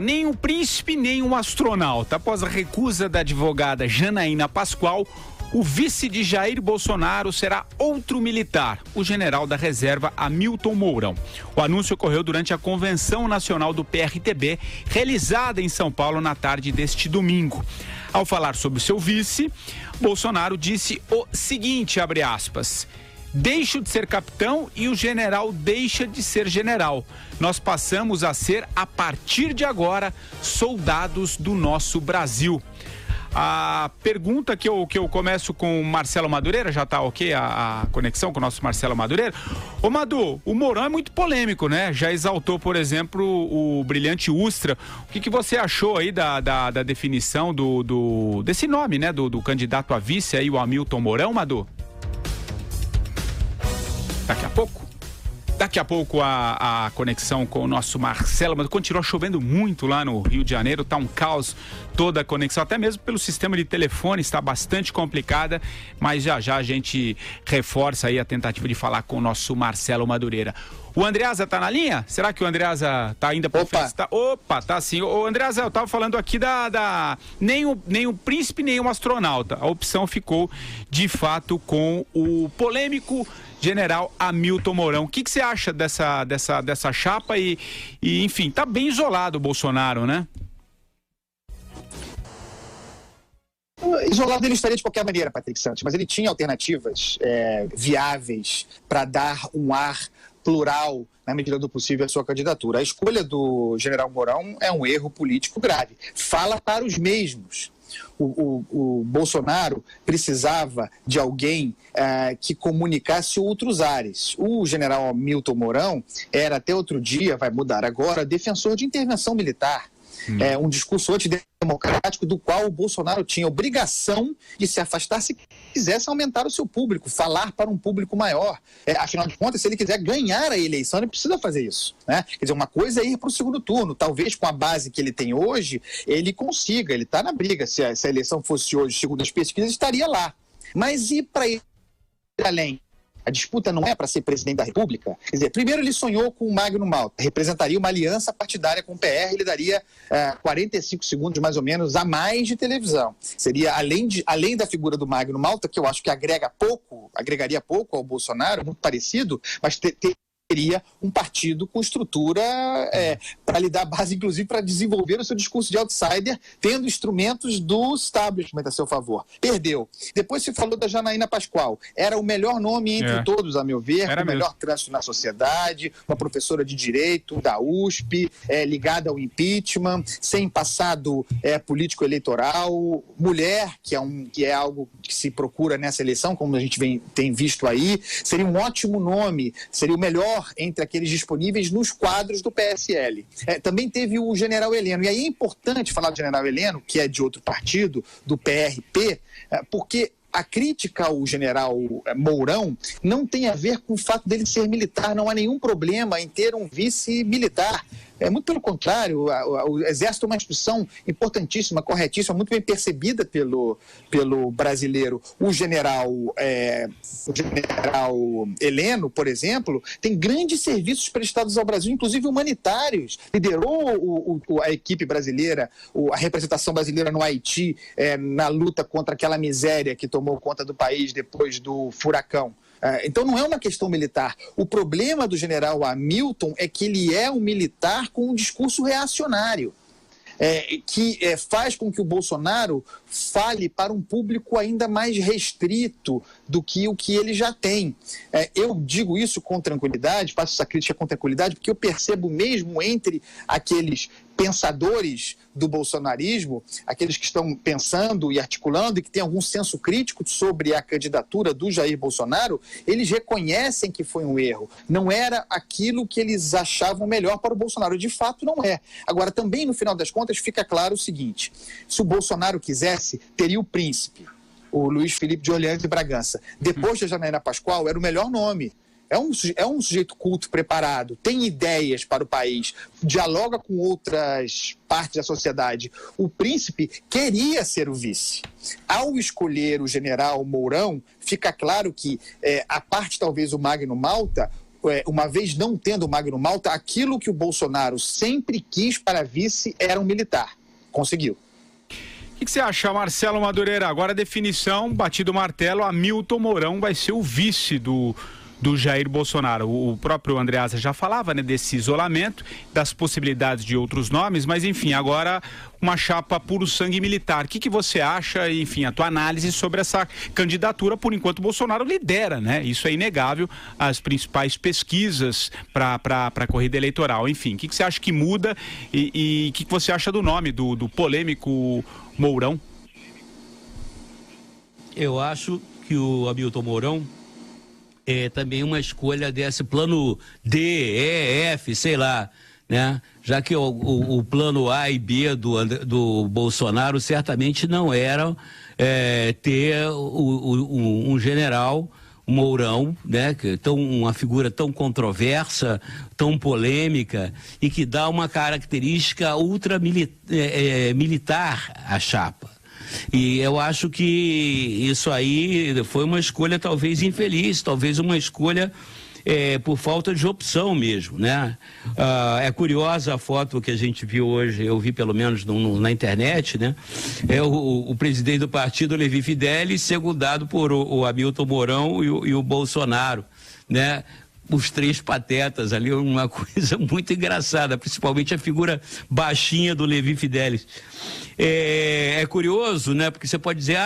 Nem um príncipe, nem um astronauta. Após a recusa da advogada Janaína Pascoal, o vice de Jair Bolsonaro será outro militar, o general da reserva Hamilton Mourão. O anúncio ocorreu durante a Convenção Nacional do PRTB, realizada em São Paulo na tarde deste domingo. Ao falar sobre o seu vice, Bolsonaro disse o seguinte, abre aspas: "Deixo de ser capitão e o general deixa de ser general. Nós passamos a ser, a partir de agora, soldados do nosso Brasil." A pergunta que eu começo com o Marcelo Madureira, já tá ok a conexão com o nosso Marcelo Madureira? Ô Madu, o Mourão é muito polêmico, né? Já exaltou, por exemplo, o brilhante Ustra. O que você achou aí da definição desse nome, né? Do candidato a vice aí, o Hamilton Mourão, Madu? Daqui a pouco a conexão com o nosso Marcelo, mas continua chovendo muito lá no Rio de Janeiro, tá um caos toda a conexão, até mesmo pelo sistema de telefone, está bastante complicada, mas já a gente reforça aí a tentativa de falar com o nosso Marcelo Madureira. O Andreasa tá na linha? Será que o Andreasa tá ainda por festa? Opa, tá sim. Ô Andreasa, eu tava falando aqui nem um príncipe, nem um astronauta. A opção ficou, de fato, com o polêmico general Hamilton Mourão. O que você acha dessa chapa e, enfim, tá bem isolado o Bolsonaro, né? Isolado ele estaria de qualquer maneira, Patrick Santos, mas ele tinha alternativas viáveis para dar um ar plural, na medida do possível, à sua candidatura. A escolha do general Mourão é um erro político grave. Fala para os mesmos. O Bolsonaro precisava de alguém que comunicasse outros ares. O general Hamilton Mourão era, até outro dia, vai mudar agora, defensor de intervenção militar. Um discurso antidemocrático do qual o Bolsonaro tinha obrigação de se afastar se quisesse aumentar o seu público, falar para um público maior. Afinal de contas, se ele quiser ganhar a eleição, ele precisa fazer isso, né? Quer dizer, uma coisa é ir para o segundo turno. Talvez com a base que ele tem hoje, ele consiga, ele está na briga. Se a eleição fosse hoje, segundo as pesquisas, estaria lá. Mas e para ir além? A disputa não é para ser presidente da República. Quer dizer, primeiro ele sonhou com o Magno Malta, representaria uma aliança partidária com o PR, ele daria 45 segundos mais ou menos a mais de televisão. Seria, além da figura do Magno Malta, que eu acho que agregaria pouco ao Bolsonaro, muito parecido, mas teria um partido com estrutura para lhe dar base, inclusive, para desenvolver o seu discurso de outsider, tendo instrumentos do establishment a seu favor. Perdeu. Depois se falou da Janaína Pascoal. Era o melhor nome entre todos, a meu ver, o melhor trânsito na sociedade, uma professora de direito da USP, ligada ao impeachment, sem passado político eleitoral, mulher, que é algo que se procura nessa eleição, como a gente tem visto aí, seria um ótimo nome, seria o melhor entre aqueles disponíveis nos quadros do PSL. Também teve o general Heleno, e aí é importante falar do general Heleno, que é de outro partido, do PRP, porque a crítica ao general Mourão não tem a ver com o fato dele ser militar, não há nenhum problema em ter um vice militar. Muito pelo contrário, o Exército é uma instituição importantíssima, corretíssima, muito bem percebida pelo brasileiro. O general Heleno, por exemplo, tem grandes serviços prestados ao Brasil, inclusive humanitários. Liderou a equipe brasileira, a representação brasileira no Haiti, na luta contra aquela miséria que tomou conta do país depois do furacão. Então não é uma questão militar. O problema do general Hamilton é que ele é um militar com um discurso reacionário, que faz com que o Bolsonaro fale para um público ainda mais restrito do que o que ele já tem. Eu digo isso com tranquilidade, faço essa crítica com tranquilidade, porque eu percebo mesmo entre aqueles pensadores do bolsonarismo, aqueles que estão pensando e articulando e que têm algum senso crítico sobre a candidatura do Jair Bolsonaro, eles reconhecem que foi um erro. Não era aquilo que eles achavam melhor para o Bolsonaro. De fato, não é. Agora, também, no final das contas, fica claro o seguinte: se o Bolsonaro quisesse, teria o príncipe, o Luiz Felipe de Orleans de Bragança. Depois da Janaína Pascoal, era o melhor nome. É um sujeito culto, preparado, tem ideias para o país, dialoga com outras partes da sociedade. O príncipe queria ser o vice. Ao escolher o general Mourão, fica claro que, a parte talvez o Magno Malta, uma vez não tendo o Magno Malta, aquilo que o Bolsonaro sempre quis para vice era um militar. Conseguiu. O que você acha, Marcelo Madureira? Agora a definição, batido o martelo, Hamilton Mourão vai ser o vice do Jair Bolsonaro. O próprio Andreasa já falava, né, desse isolamento, das possibilidades de outros nomes, mas enfim, agora uma chapa puro sangue militar. O que você acha, enfim, a tua análise sobre essa candidatura? Por enquanto o Bolsonaro lidera, né? Isso é inegável, as principais pesquisas para a corrida eleitoral. Enfim, o que você acha que muda e o que você acha do nome do polêmico Mourão? Eu acho que o Hamilton Mourão é também uma escolha desse plano D, E, F, sei lá, né? Já que o plano A e B do Bolsonaro certamente não eram ter um general Mourão, né? Uma figura tão controversa, tão polêmica e que dá uma característica ultra militar à chapa. E eu acho que isso aí foi uma escolha talvez infeliz, talvez uma escolha por falta de opção mesmo, né? É curiosa a foto que a gente viu hoje, eu vi pelo menos na internet, né? É o presidente do partido, Levi Fidelis, secundado por o Hamilton Mourão e o Bolsonaro, né? Os três patetas ali, uma coisa muito engraçada, principalmente a figura baixinha do Levi Fidelis. É curioso, né? Porque você pode dizer,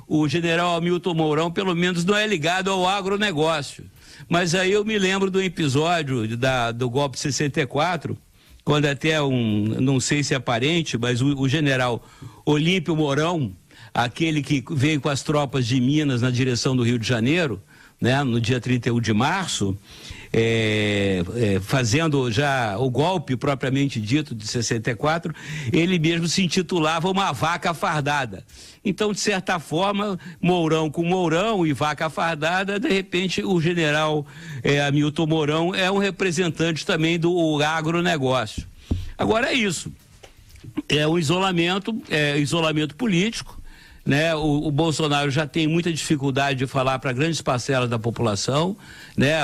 o general Hamilton Mourão pelo menos não é ligado ao agronegócio. Mas aí eu me lembro do episódio do golpe 64, quando até não sei se é parente, mas o general Olímpio Mourão, aquele que veio com as tropas de Minas na direção do Rio de Janeiro, né, no dia 31 de março, fazendo já o golpe propriamente dito de 64, ele mesmo se intitulava uma vaca fardada. Então, de certa forma, Mourão com Mourão e vaca fardada, de repente o general Hamilton Mourão é um representante também do agronegócio. Agora é isso, é um isolamento político, né? O Bolsonaro já tem muita dificuldade de falar para grandes parcelas da população, né?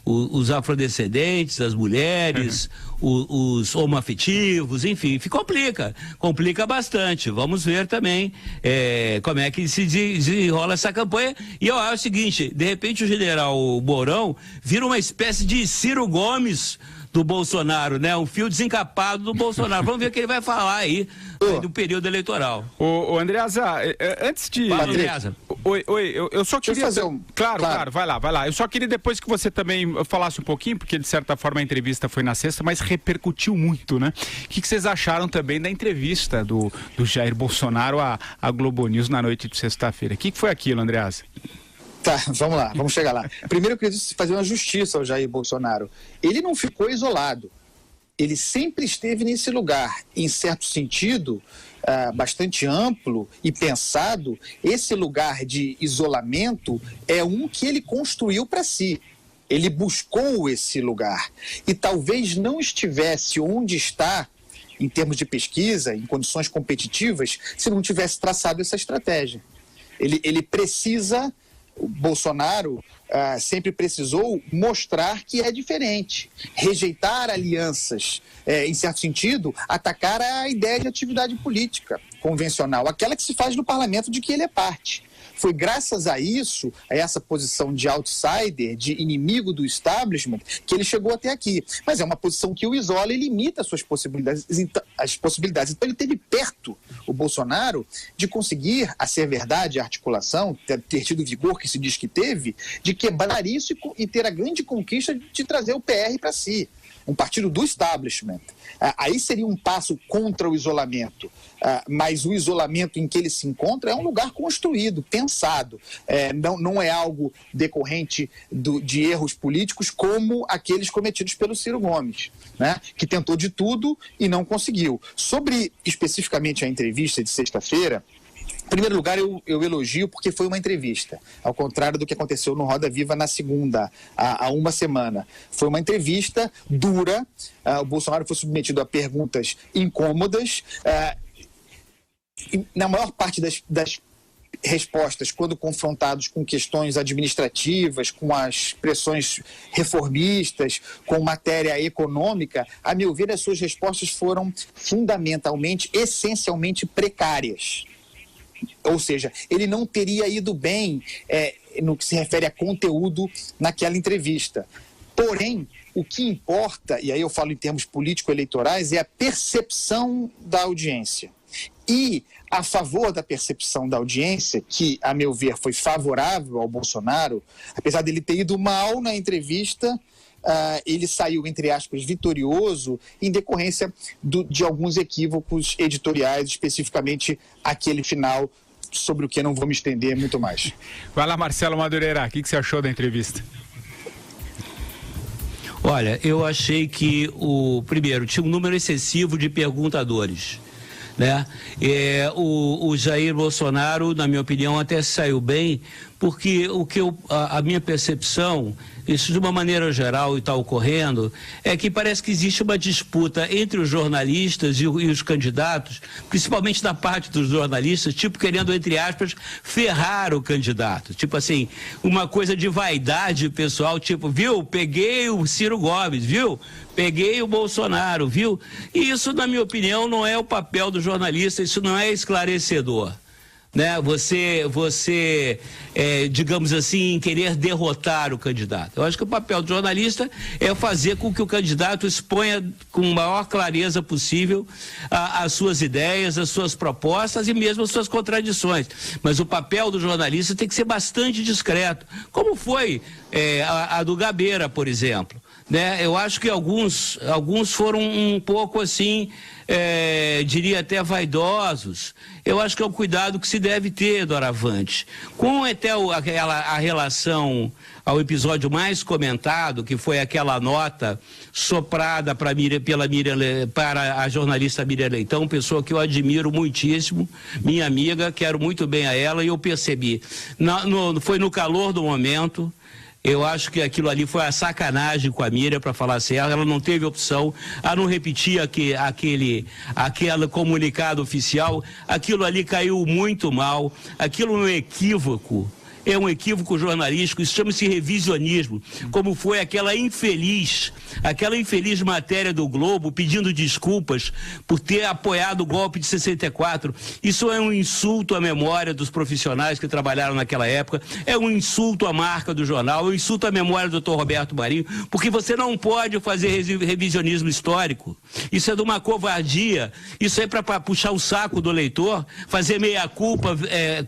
Os afrodescendentes, as mulheres, os homoafetivos, enfim, complica bastante. Vamos ver também como é que se desenrola essa campanha. E eu acho o seguinte, de repente o general Mourão vira uma espécie de Ciro Gomes do Bolsonaro, né? Um fio desencapado do Bolsonaro. Vamos ver o que ele vai falar aí do período eleitoral. Ô Andreasa, antes de... Fala, Andreasa. Oi, eu só queria... fazer um... Claro, vai lá. Eu só queria depois que você também falasse um pouquinho, porque de certa forma a entrevista foi na sexta, mas repercutiu muito, né? O que vocês acharam também da entrevista do Jair Bolsonaro à Globo News na noite de sexta-feira? O que foi aquilo, Andreasa? Tá, vamos lá, vamos chegar lá. Primeiro eu queria fazer uma justiça ao Jair Bolsonaro. Ele não ficou isolado. Ele sempre esteve nesse lugar. Em certo sentido, bastante amplo e pensado, esse lugar de isolamento é um que ele construiu para si. Ele buscou esse lugar. E talvez não estivesse onde está, em termos de pesquisa, em condições competitivas, se não tivesse traçado essa estratégia. Ele precisa... O Bolsonaro sempre precisou mostrar que é diferente, rejeitar alianças, em certo sentido, atacar a ideia de atividade política convencional, aquela que se faz no parlamento de que ele é parte. Foi graças a isso, a essa posição de outsider, de inimigo do establishment, que ele chegou até aqui. Mas é uma posição que o isola e limita as suas possibilidades. Então ele teve perto, o Bolsonaro, de conseguir, a ser verdade, a articulação, ter tido o vigor que se diz que teve, de quebrar isso e ter a grande conquista de trazer o PR para si. Um partido do establishment. Aí seria um passo contra o isolamento. Mas o isolamento em que ele se encontra é um lugar construído, pensado. Não é algo decorrente de erros políticos como aqueles cometidos pelo Ciro Gomes, né? Que tentou de tudo e não conseguiu. Sobre especificamente a entrevista de sexta-feira, em primeiro lugar, eu elogio porque foi uma entrevista, ao contrário do que aconteceu no Roda Viva na segunda, há uma semana. Foi uma entrevista dura, o Bolsonaro foi submetido a perguntas incômodas, e na maior parte das respostas quando confrontados com questões administrativas, com as pressões reformistas, com matéria econômica, a meu ver, as suas respostas foram fundamentalmente, essencialmente precárias. Ou seja, ele não teria ido bem no que se refere a conteúdo naquela entrevista. Porém, o que importa, e aí eu falo em termos político-eleitorais, é a percepção da audiência. E a favor da percepção da audiência, que, a meu ver, foi favorável ao Bolsonaro, apesar dele ter ido mal na entrevista, ele saiu, entre aspas, vitorioso em decorrência de alguns equívocos editoriais, especificamente aquele final, sobre o que eu não vou me estender muito mais. Vai lá, Marcelo Madureira, o que você achou da entrevista? Olha, eu achei que, primeiro, tinha um número excessivo de perguntadores, né? O Jair Bolsonaro, na minha opinião, até saiu bem, porque a minha percepção, isso de uma maneira geral e está ocorrendo, é que parece que existe uma disputa entre os jornalistas e os candidatos, principalmente da parte dos jornalistas, tipo querendo, entre aspas, ferrar o candidato. Tipo assim, uma coisa de vaidade pessoal, tipo, viu, peguei o Ciro Gomes, viu? Peguei o Bolsonaro, viu? E isso, na minha opinião, não é o papel do jornalista, isso não é esclarecedor. Né? Você digamos assim, querer derrotar o candidato. Eu acho que o papel do jornalista é fazer com que o candidato exponha com a maior clareza possível as suas ideias, as suas propostas e mesmo as suas contradições. Mas o papel do jornalista tem que ser bastante discreto, como foi a do Gabeira, por exemplo. Né? Eu acho que alguns foram um pouco assim, diria até vaidosos. Eu acho que é o cuidado que se deve ter, Doravante. Com até a relação ao episódio mais comentado, que foi aquela nota soprada para a jornalista Miriam Leitão, pessoa que eu admiro muitíssimo, minha amiga, quero muito bem a ela, e eu percebi. Foi no calor do momento. Eu acho que aquilo ali foi a sacanagem com a Miriam, para falar assim, ela não teve opção a não repetir aquele comunicado oficial. Aquilo ali caiu muito mal, aquilo é um equívoco. É um equívoco jornalístico, isso chama-se revisionismo, como foi aquela infeliz matéria do Globo pedindo desculpas por ter apoiado o golpe de 64. Isso é um insulto à memória dos profissionais que trabalharam naquela época, é um insulto à marca do jornal, é um insulto à memória do Dr. Roberto Marinho, porque você não pode fazer revisionismo histórico. Isso é de uma covardia, isso é para puxar o saco do leitor, fazer meia-culpa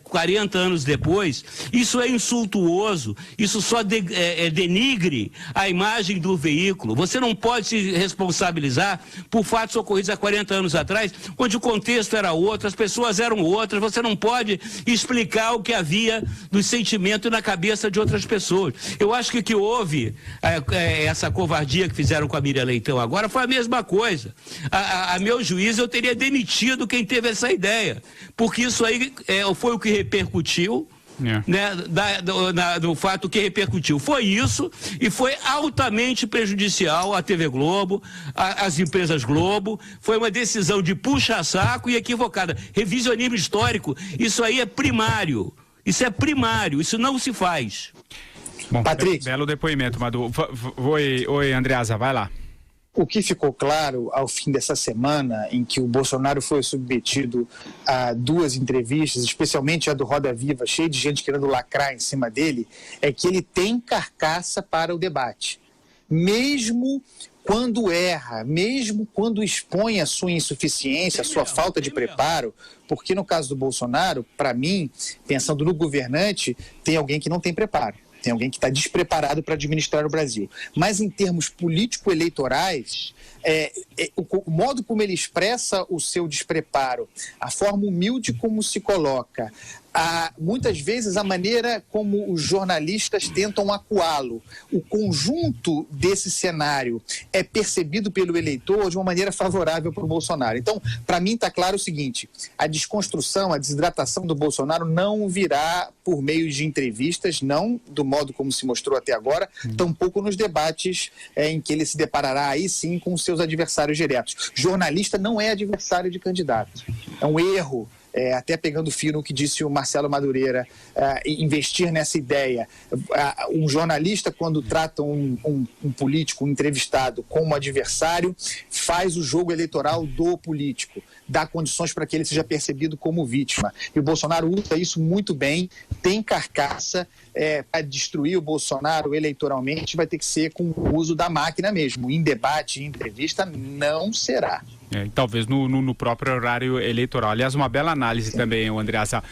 40 anos depois. Isso é insultuoso, isso só denigre a imagem do veículo. Você não pode se responsabilizar por fatos ocorridos há 40 anos atrás, onde o contexto era outro, as pessoas eram outras. Você não pode explicar o que havia no sentimento e na cabeça de outras pessoas. Eu acho que houve essa covardia que fizeram com a Miriam Leitão agora foi a mesma coisa. A meu juízo, eu teria demitido quem teve essa ideia, porque isso aí foi o que repercutiu. Né, do fato que repercutiu. Foi isso, e foi altamente prejudicial à TV Globo, às empresas Globo. Foi uma decisão de puxa-saco e equivocada. Revisionismo histórico, isso aí é primário. Isso é primário, isso não se faz. Bom, Patrick. Belo depoimento, Madu. Oi, Andreasa, vai lá. O que ficou claro ao fim dessa semana, em que o Bolsonaro foi submetido a 2 entrevistas, especialmente a do Roda Viva, cheia de gente querendo lacrar em cima dele, é que ele tem carcaça para o debate. Mesmo quando erra, mesmo quando expõe a sua insuficiência, a sua falta de preparo, porque no caso do Bolsonaro, para mim, pensando no governante, tem alguém que não tem preparo. Tem alguém que está despreparado para administrar o Brasil. Mas em termos político-eleitorais, o modo como ele expressa o seu despreparo, a forma humilde como se coloca, muitas vezes a maneira como os jornalistas tentam acuá-lo, o conjunto desse cenário é percebido pelo eleitor de uma maneira favorável para o Bolsonaro. Então, para mim está claro o seguinte: a desconstrução, a desidratação do Bolsonaro não virá por meio de entrevistas, não do modo como se mostrou até agora, tampouco nos debates em que ele se deparará aí sim com os seus adversários diretos. Jornalista não é adversário de candidato. É um erro até pegando fio no que disse o Marcelo Madureira, investir nessa ideia. Um jornalista, quando trata um político, um entrevistado, como adversário, faz o jogo eleitoral do político, dá condições para que ele seja percebido como vítima. E o Bolsonaro usa isso muito bem, tem carcaça, para destruir o Bolsonaro eleitoralmente vai ter que ser com o uso da máquina mesmo. Em debate, em entrevista, não será. Talvez no próprio horário eleitoral. Aliás, uma bela análise também, Andreasa.